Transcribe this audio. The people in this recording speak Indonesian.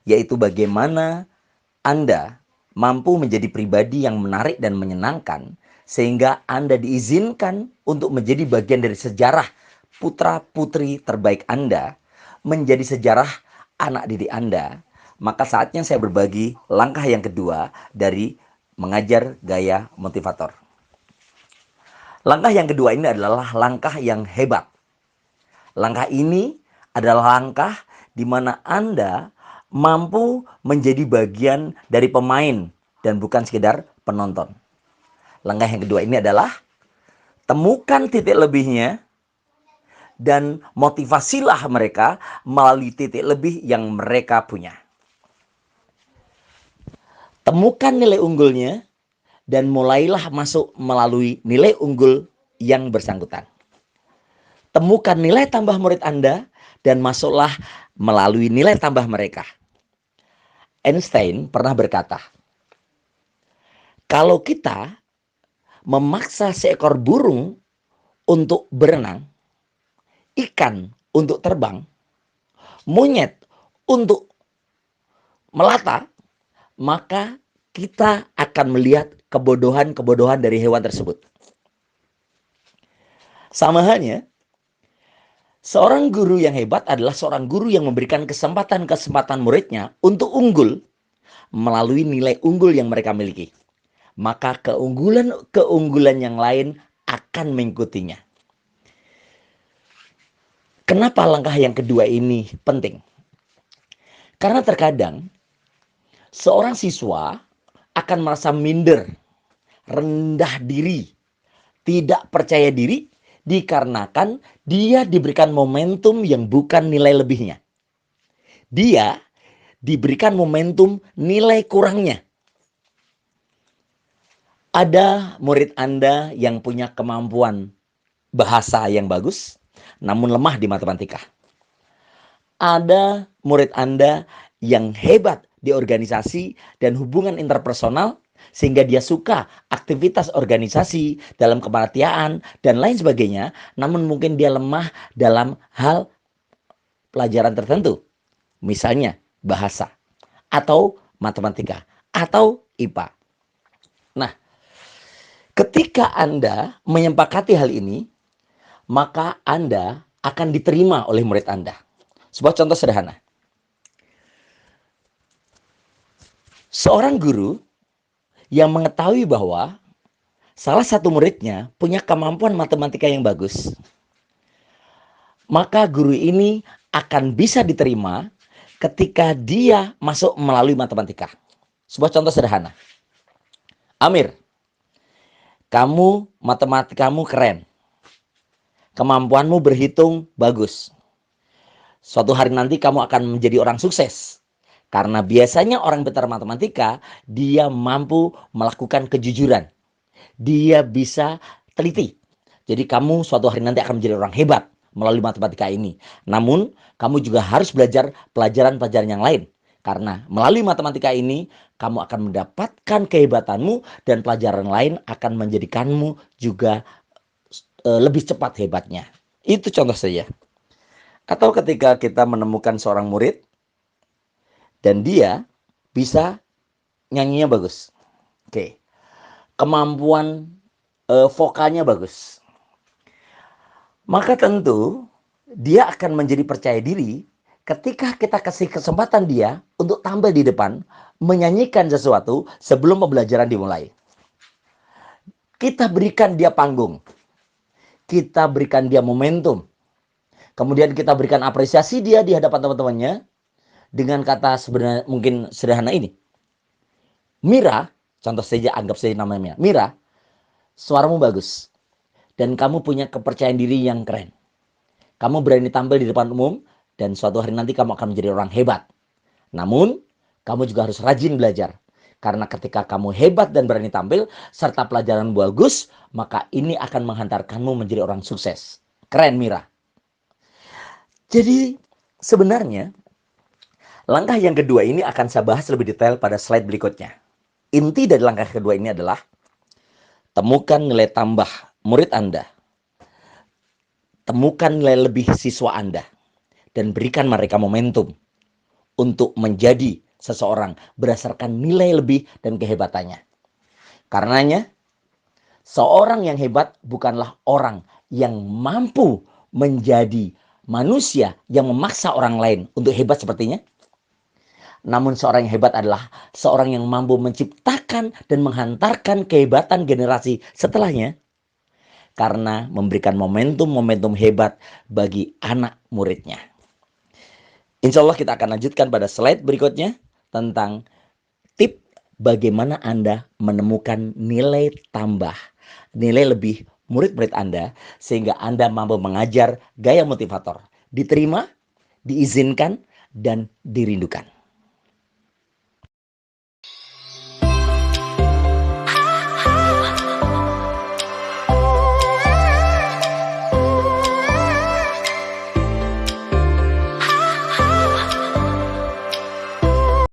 yaitu bagaimana Anda mampu menjadi pribadi yang menarik dan menyenangkan, sehingga Anda diizinkan untuk menjadi bagian dari sejarah putra-putri terbaik Anda, menjadi sejarah anak didik Anda. Maka saatnya saya berbagi langkah yang kedua dari mengajar gaya motivator. Langkah yang kedua ini adalah langkah yang hebat. Langkah ini adalah langkah di mana Anda mampu menjadi bagian dari pemain dan bukan sekedar penonton. Langkah yang kedua ini adalah temukan titik lebihnya dan motivasilah mereka melalui titik lebih yang mereka punya. Temukan nilai unggulnya dan mulailah masuk melalui nilai unggul yang bersangkutan. Temukan nilai tambah murid Anda dan masuklah melalui nilai tambah mereka. Einstein pernah berkata, kalau kita memaksa seekor burung untuk berenang, ikan untuk terbang, monyet untuk melata, maka kita akan melihat kebodohan-kebodohan dari hewan tersebut. Sama halnya, seorang guru yang hebat adalah seorang guru yang memberikan kesempatan-kesempatan muridnya untuk unggul melalui nilai unggul yang mereka miliki. Maka keunggulan-keunggulan yang lain akan mengikutinya. Kenapa langkah yang kedua ini penting? Karena terkadang seorang siswa akan merasa minder, rendah diri, tidak percaya diri dikarenakan dia diberikan momentum yang bukan nilai lebihnya. Dia diberikan momentum nilai kurangnya. Ada murid Anda yang punya kemampuan bahasa yang bagus, namun lemah di matematika. Ada murid Anda yang hebat di organisasi dan hubungan interpersonal, sehingga dia suka aktivitas organisasi dalam kepanitiaan dan lain sebagainya, namun mungkin dia lemah dalam hal pelajaran tertentu, misalnya bahasa atau matematika atau IPA. Nah, ketika Anda menyepakati hal ini, maka Anda akan diterima oleh murid Anda. Sebuah contoh sederhana. Seorang guru yang mengetahui bahwa salah satu muridnya punya kemampuan matematika yang bagus, maka guru ini akan bisa diterima ketika dia masuk melalui matematika. Sebuah contoh sederhana. Amir, kamu matematikamu keren. Kemampuanmu berhitung bagus. Suatu hari nanti kamu akan menjadi orang sukses. Karena biasanya orang pintar matematika, dia mampu melakukan kejujuran. Dia bisa teliti. Jadi kamu suatu hari nanti akan menjadi orang hebat melalui matematika ini. Namun, kamu juga harus belajar pelajaran-pelajaran yang lain. Karena melalui matematika ini, kamu akan mendapatkan kehebatanmu dan pelajaran lain akan menjadikanmu juga lebih cepat hebatnya. Itu contoh saja. Atau ketika kita menemukan seorang murid dan dia bisa nyanyinya bagus. Oke. Kemampuan vokalnya bagus. Maka tentu dia akan menjadi percaya diri ketika kita kasih kesempatan dia untuk tampil di depan menyanyikan sesuatu sebelum pembelajaran dimulai. Kita berikan dia panggung. Kita berikan dia momentum. Kemudian kita berikan apresiasi dia di hadapan teman-temannya dengan kata sebenarnya mungkin sederhana ini. Mira, contoh saja, anggap saja namanya Mira, suaramu bagus dan kamu punya kepercayaan diri yang keren. Kamu berani tampil di depan umum dan suatu hari nanti kamu akan menjadi orang hebat. Namun, kamu juga harus rajin belajar. Karena ketika kamu hebat dan berani tampil serta pelajaran bagus, maka ini akan menghantarkanmu menjadi orang sukses. Keren Mira. Jadi sebenarnya langkah yang kedua ini akan saya bahas lebih detail pada slide berikutnya. Inti dari langkah kedua ini adalah temukan nilai tambah murid Anda. Temukan nilai lebih siswa Anda. Dan berikan mereka momentum untuk menjadi seseorang berdasarkan nilai lebih dan kehebatannya. Karenanya, seorang yang hebat bukanlah orang yang mampu menjadi manusia yang memaksa orang lain untuk hebat sepertinya. Namun seorang yang hebat adalah seorang yang mampu menciptakan dan menghantarkan kehebatan generasi setelahnya karena memberikan momentum-momentum hebat bagi anak muridnya. Insya Allah kita akan lanjutkan pada slide berikutnya tentang tip bagaimana Anda menemukan nilai tambah, nilai lebih murid-murid Anda sehingga Anda mampu mengajar gaya motivator, diterima, diizinkan, dan dirindukan.